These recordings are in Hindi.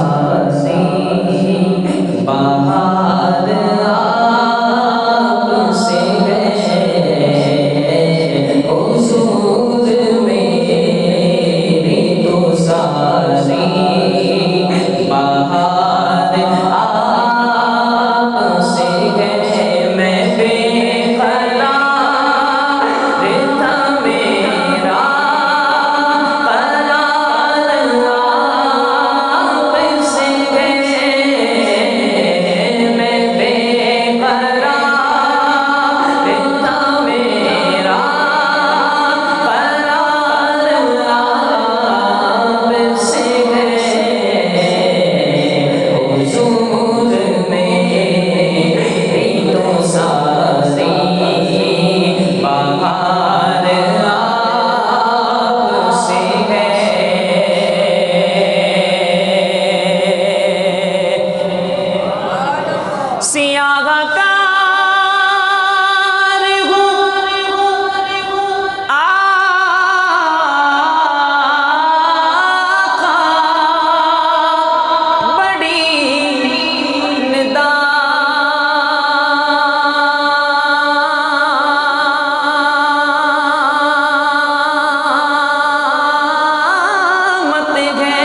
सासी बाहर आपसे है हुजूर मेरी तो सारी बाहर आपसे है। मैं बेकरार था मेरा करार आपसे है। मैं बेकरार था मेरा करार आपसे है हुजूर मेरी तो सारी बाहर आपसे है। सियाहकार हूँ आका बड़ी निदामत है।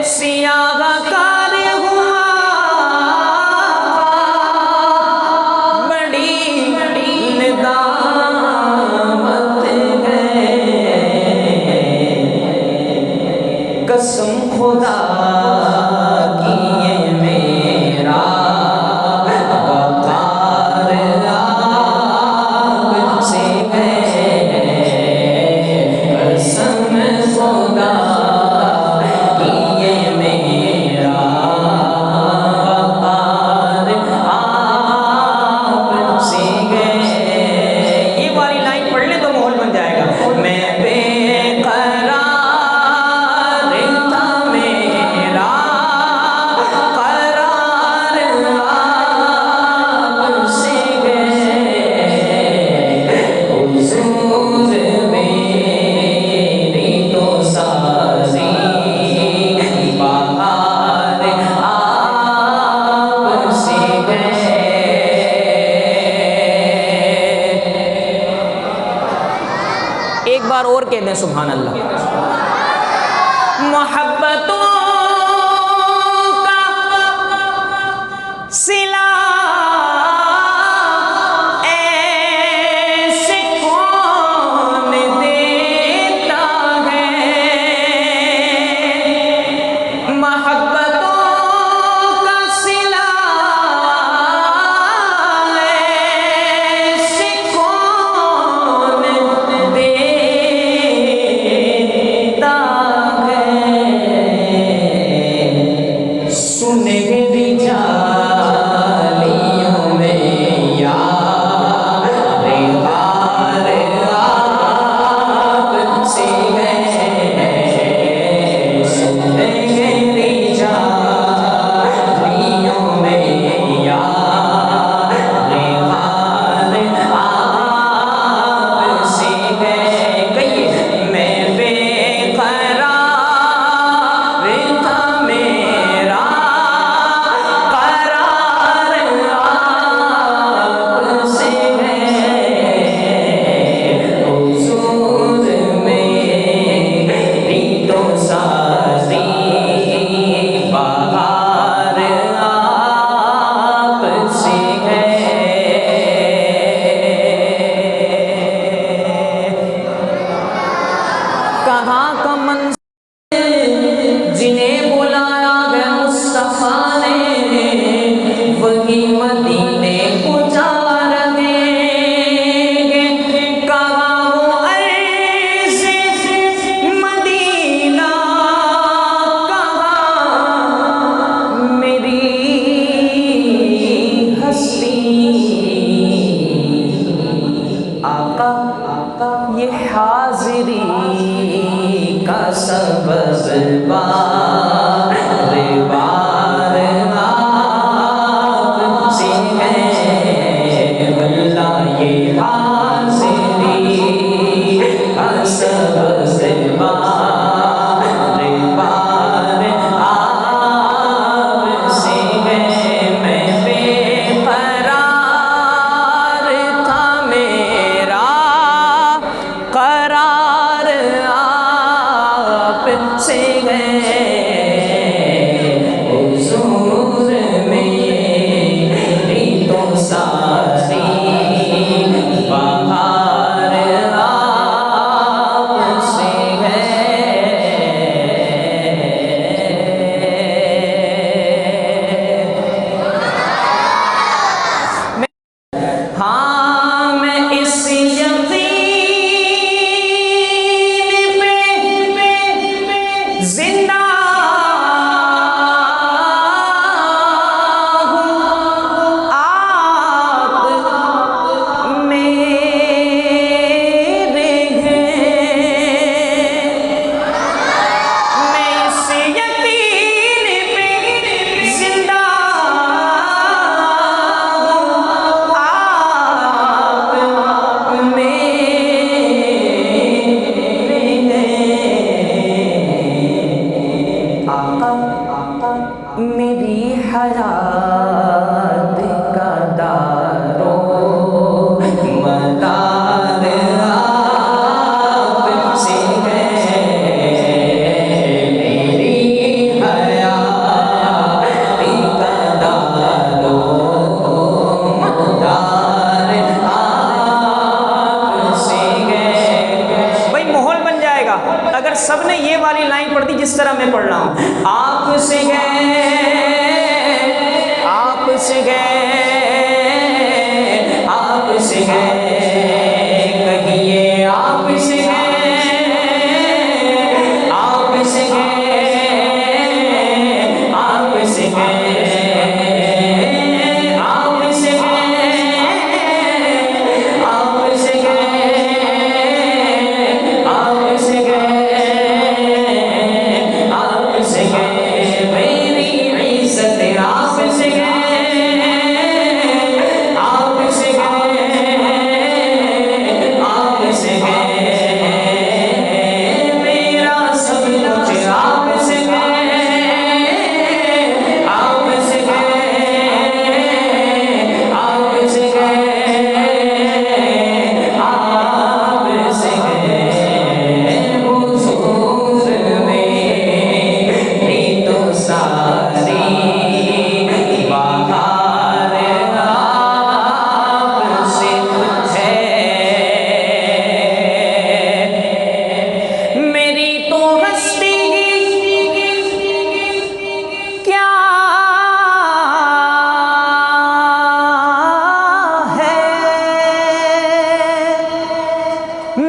सियाहकार हूँ आका बड़ी निदामत है। कसम खुदा की ये मेरा वकार आपसे है। कसम खुदा की ये मेरा वकार आपसे है। ये वाली लाइन पढ़ ले तो माहौल बन जाएगा। मैं बेकरार था मेरा करार आपसे है हुजूर मेरी तो सारी बाहर आपसे है। एक बार और कह दें सुभान अल्लाह। मोहब्बतों का सिला ऐसे कौन देता है। मोहब्बतों का सिला ऐसे कौन देता आका मेरी हयात का दारो मदार आपसे है, मेरी हयात का दारो मदार आपसे है। भाई माहौल बन जाएगा अगर सबने ये वाली लाइन पढ़ दी जिस तरह मैं पढ़ रहा हूँ। आपसे गए, आपसे गए, आपसे गए, कहिए आपसे गए, आपसे गए, आपसे गए, आपसे गए, आपसे गए, आपसे गए, मेरी इज्जत आपसे गए, आपसे गए, आपसे गए, मेरा सब कुछ आपसे गए, आपसे गए, आपसे गए, आपसे गए, हुजूर मेरी तो सारी बहार आपसे है, मेरी तो हस्ती क्या है,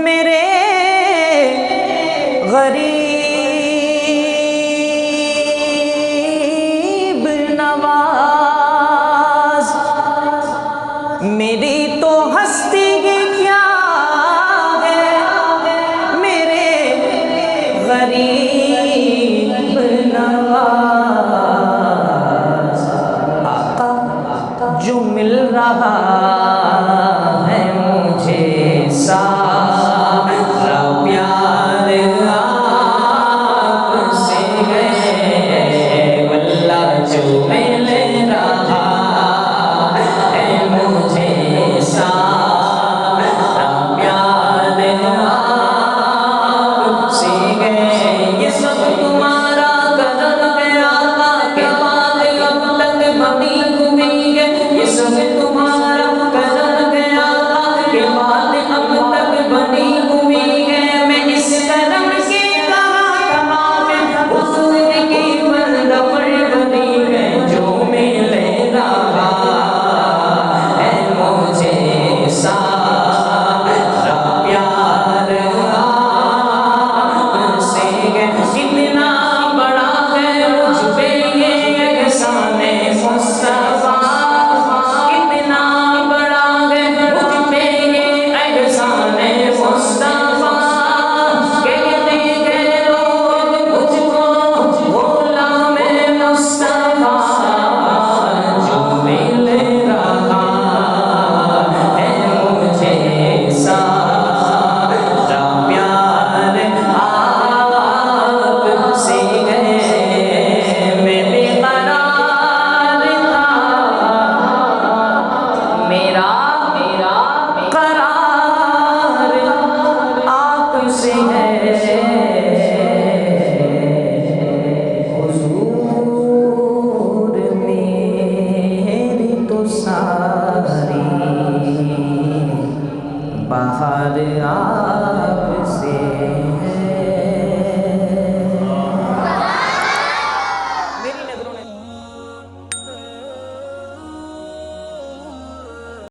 मेरे गरीब नवाज, मेरी तो हस्ती क्या है, मेरे गरीब नवाज। आका जो मिल रहा है मुझे सारा प्यार आपसे है, वल्लाह जो मिल रहा है मुझे सारा प्यार आपसे है। ये सब तुम्हारा करम है आका के बाद अब तक बनी हुई है, ये सब तुम्हारा करम है आका के बाद अब तक बनी हुई है। मैं इस करम के कहा में हुजूर की बंदा पर बनी है, जो मिल रहा है मुझे सारा प्यार आपसे है। कितना बड़ा है मुझ पे ये एहसाने मुस्तफा, कितना बड़ा है मुझ पे ये एहसाने मुस्तफा, कहते हैं लोग मुझको गुलाम मुस्तफा, जो मिल रहा है मुझे सारा प्यार आपसे है। मैं बेकरार था, मेरा करार आपसे है, हुजूर मेरी तो सारी बहार